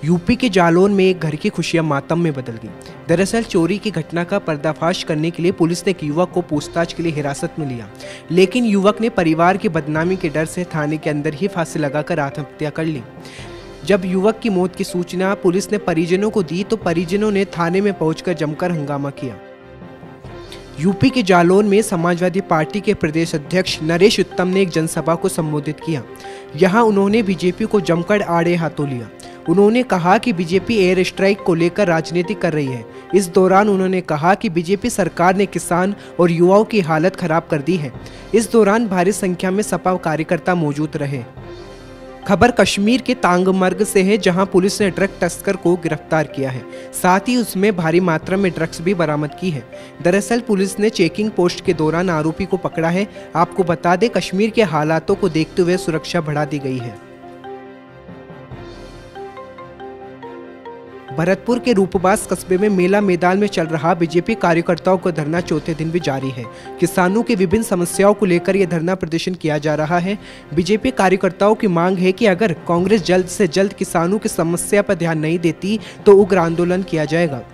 UP के जालौन में एक घर की खुशियां मातम में बदल गई। दरअसल चोरी की घटना का पर्दाफाश करने के लिए पुलिस ने एक युवक को पूछताछ के लिए हिरासत में लिया, लेकिन युवक ने परिवार की बदनामी के डर से थाने के अंदर ही फांसी लगाकर आत्महत्या कर ली। जब युवक की मौत की सूचना पुलिस ने परिजनों को दी तो परिजनों ने थाने में पहुंचकर जमकर हंगामा किया। यूपी के जालौन में समाजवादी पार्टी के प्रदेश अध्यक्ष नरेश उत्तम ने एक जनसभा को संबोधित किया। यहां उन्होंने बीजेपी को जमकर आड़े हाथों लिया। उन्होंने कहा कि बीजेपी एयर स्ट्राइक को लेकर राजनीति कर रही है। इस दौरान उन्होंने कहा कि बीजेपी सरकार ने किसान और युवाओं की हालत खराब कर दी है। इस दौरान भारी संख्या में सपा कार्यकर्ता मौजूद रहे। खबर कश्मीर के तांगमर्ग से है, जहां पुलिस ने ड्रग तस्कर को गिरफ्तार किया है, साथ ही उसमें भारी मात्रा में ड्रग्स भी बरामद की है। दरअसल पुलिस ने चेकिंग पोस्ट के दौरान आरोपी को पकड़ा है। आपको बता दें, कश्मीर के हालातों को देखते हुए सुरक्षा बढ़ा दी गई है। भरतपुर के रूपबास कस्बे में मेला मैदान में चल रहा बीजेपी कार्यकर्ताओं का धरना चौथे दिन भी जारी है। किसानों की विभिन्न समस्याओं को लेकर यह धरना प्रदर्शन किया जा रहा है। बीजेपी कार्यकर्ताओं की मांग है कि अगर कांग्रेस जल्द से जल्द किसानों की समस्या पर ध्यान नहीं देती तो उग्र आंदोलन किया जाएगा।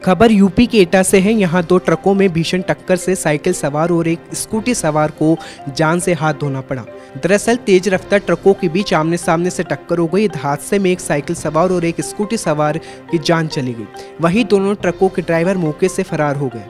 खबर यूपी के एटा से है। यहाँ दो ट्रकों में भीषण टक्कर से साइकिल सवार और एक स्कूटी सवार को जान से हाथ धोना पड़ा। दरअसल तेज रफ्तार ट्रकों के बीच आमने सामने से टक्कर हो गई। हादसे में एक साइकिल सवार और एक स्कूटी सवार की जान चली गई। वहीं दोनों ट्रकों के ड्राइवर मौके से फरार हो गए।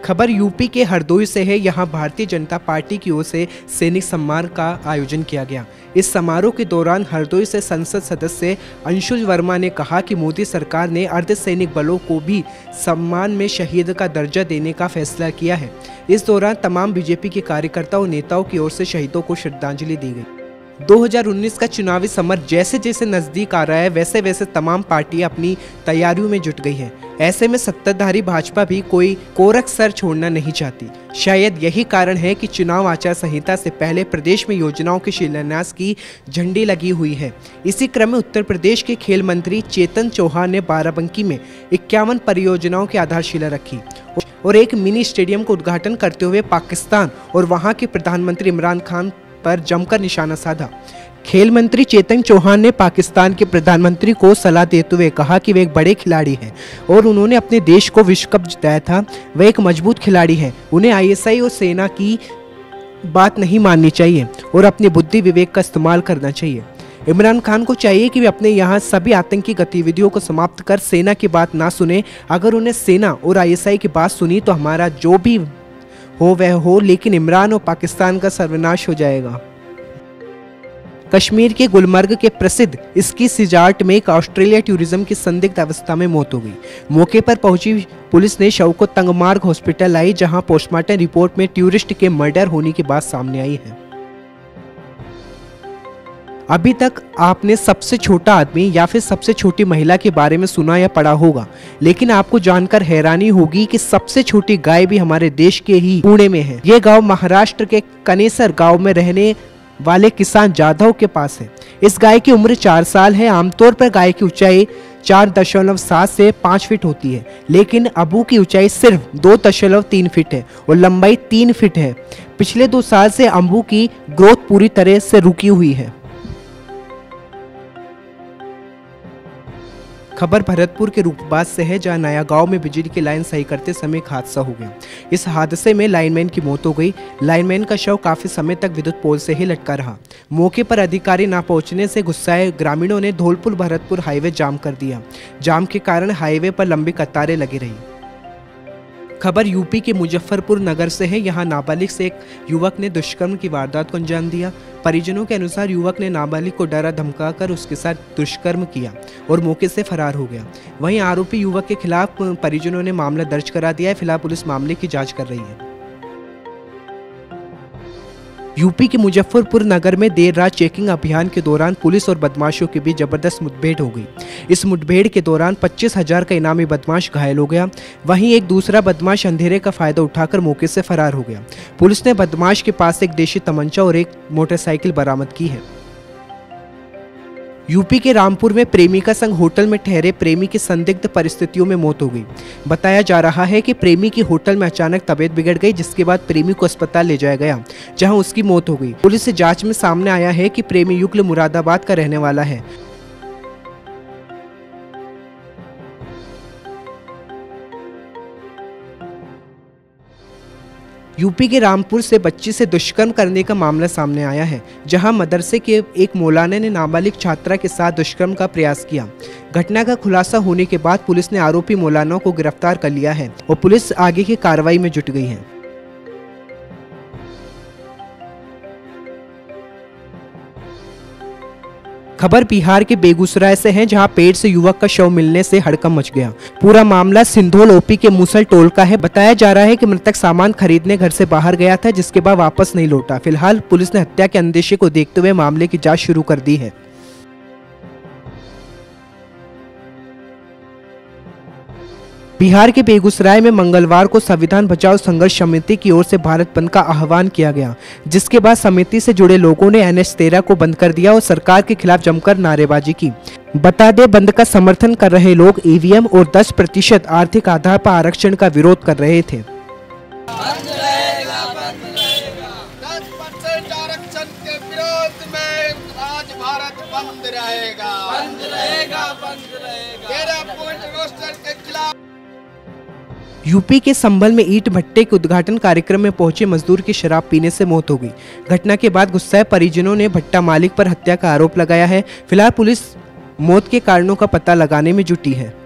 खबर यूपी के हरदोई से है। यहाँ भारतीय जनता पार्टी की ओर से सैनिक सम्मान का आयोजन किया गया। इस समारोह के दौरान हरदोई से संसद सदस्य अंशुल वर्मा ने कहा कि मोदी सरकार ने अर्धसैनिक बलों को भी सम्मान में शहीद का दर्जा देने का फैसला किया है। इस दौरान तमाम बीजेपी के कार्यकर्ताओं और नेताओं की ओर से शहीदों को श्रद्धांजलि दी गई। 2019 का चुनावी समर जैसे जैसे नजदीक आ रहा है, वैसे वैसे तमाम पार्टियां अपनी तैयारियों में जुट गई हैं। ऐसे में सत्ताधारी भाजपा भी कोई कोरक सर छोड़ना नहीं चाहती। शायद यही कारण है कि चुनाव आचार संहिता से पहले प्रदेश में योजनाओं के शिलान्यास की झंडी लगी हुई है। इसी क्रम में उत्तर प्रदेश के खेल मंत्री चेतन चौहान ने बाराबंकी में 51 परियोजनाओं की आधारशिला रखी और एक मिनी स्टेडियम का उद्घाटन करते हुए पाकिस्तान और वहां के प्रधानमंत्री इमरान खान पर जमकर निशाना साधा। खेल मंत्री चेतन चौहान ने पाकिस्तान के प्रधानमंत्री को सलाह देते हुए कहा कि वे एक बड़े खिलाड़ी हैं और उन्होंने अपने देश को विश्व कप जिताया था। वे एक मजबूत खिलाड़ी हैं। उन्हें आईएसआई और सेना की बात नहीं माननी चाहिए और अपनी बुद्धि विवेक का इस्तेमाल करना चाहिए। इमरान खान को चाहिए कि वे अपने यहाँ सभी आतंकी गतिविधियों को समाप्त कर सेना की बात ना सुने। अगर उन्हें सेना और आईएसआई की बात सुनी तो हमारा जो भी हो वह हो, लेकिन इमरान और पाकिस्तान का सर्वनाश हो जाएगा। कश्मीर के गुलमर्ग के प्रसिद्ध स्की रिजॉर्ट में एक ऑस्ट्रेलिया टूरिज्म की संदिग्ध अवस्था में मौत हो गई। मौके पर पहुंची पुलिस ने शव को तंगमार्ग हॉस्पिटल लाई, जहां पोस्टमार्टम रिपोर्ट में टूरिस्ट के मर्डर होने की बात सामने आई है। अभी तक आपने सबसे छोटा आदमी या फिर सबसे छोटी महिला के बारे में सुना या पढ़ा होगा, लेकिन आपको जानकर हैरानी होगी कि सबसे छोटी गाय भी हमारे देश के ही पुणे में है। यह गांव महाराष्ट्र के कनेसर गांव में रहने वाले किसान जाधव के पास है। इस गाय की उम्र 4 साल है। आमतौर पर गाय की ऊंचाई 4.7 से 5 फीट होती है, लेकिन अबू की ऊंचाई सिर्फ 2.3 फीट है और लंबाई 3 फीट है। पिछले 2 साल से अबू की ग्रोथ पूरी तरह से रुकी हुई है। खबर भरतपुर के रूपबास से है, जहां नया गांव में बिजली की लाइन सही करते समय एक हादसा हो गया। इस हादसे में लाइनमैन की मौत हो गई। लाइनमैन का शव काफी समय तक विद्युत पोल से ही लटका रहा। मौके पर अधिकारी ना पहुंचने से गुस्साए ग्रामीणों ने धौलपुर भरतपुर हाईवे जाम कर दिया। जाम के कारण हाईवे पर लंबी कतारें लगी रही। खबर यूपी के मुजफ्फरपुर नगर से है। यहाँ नाबालिग से एक युवक ने दुष्कर्म की वारदात को अंजाम दिया। परिजनों के अनुसार युवक ने नाबालिग को डरा धमकाकर उसके साथ दुष्कर्म किया और मौके से फरार हो गया। वहीं आरोपी युवक के खिलाफ परिजनों ने मामला दर्ज करा दिया है। फिलहाल पुलिस मामले की जांच कर रही है। यूपी के मुजफ्फरपुर नगर में देर रात चेकिंग अभियान के दौरान पुलिस और बदमाशों के बीच जबरदस्त मुठभेड़ हो गई। इस मुठभेड़ के दौरान 25,000 का इनामी बदमाश घायल हो गया। वहीं एक दूसरा बदमाश अंधेरे का फायदा उठाकर मौके से फरार हो गया। पुलिस ने बदमाश के पास एक देशी तमंचा और एक मोटरसाइकिल बरामद की है। यूपी के रामपुर में प्रेमिका संग होटल में ठहरे प्रेमी की संदिग्ध परिस्थितियों में मौत हो गई। बताया जा रहा है कि प्रेमी की होटल में अचानक तबीयत बिगड़ गई, जिसके बाद प्रेमी को अस्पताल ले जाया गया, जहां उसकी मौत हो गई। पुलिस से जांच में सामने आया है कि प्रेमी युगल मुरादाबाद का रहने वाला है। यूपी के रामपुर से बच्ची से दुष्कर्म करने का मामला सामने आया है, जहां मदरसे के एक मौलाना ने नाबालिग छात्रा के साथ दुष्कर्म का प्रयास किया। घटना का खुलासा होने के बाद पुलिस ने आरोपी मौलाना को गिरफ्तार कर लिया है और पुलिस आगे की कार्रवाई में जुट गई है। खबर बिहार के बेगूसराय से है, जहां पेड़ से युवक का शव मिलने से हड़कंप मच गया। पूरा मामला सिंधोल ओपी के मूसल टोल का है। बताया जा रहा है कि मृतक सामान खरीदने घर से बाहर गया था, जिसके बाद वापस नहीं लौटा। फिलहाल पुलिस ने हत्या के अंदेशे को देखते हुए मामले की जांच शुरू कर दी है। बिहार के बेगूसराय में मंगलवार को संविधान बचाओ संघर्ष समिति की ओर से भारत बंद का आह्वान किया गया, जिसके बाद समिति से जुड़े लोगों ने NH-13 को बंद कर दिया और सरकार के खिलाफ जमकर नारेबाजी की। बता दें, बंद का समर्थन कर रहे लोग EVM और 10% आर्थिक आधार पर आरक्षण का विरोध कर रहे थे। बंद रहेगा, बंद रहेगा। 10% आरक्षण के विरोध में आज भारत बंद रहेगा, बंद रहेगा, बंद रहेगा। 13 पॉइंट रोस्टर के खिलाफ। यूपी के संभल में ईंट भट्टे के उद्घाटन कार्यक्रम में पहुंचे मजदूर की शराब पीने से मौत हो गई। घटना के बाद गुस्साए परिजनों ने भट्टा मालिक पर हत्या का आरोप लगाया है। फिलहाल पुलिस मौत के कारणों का पता लगाने में जुटी है।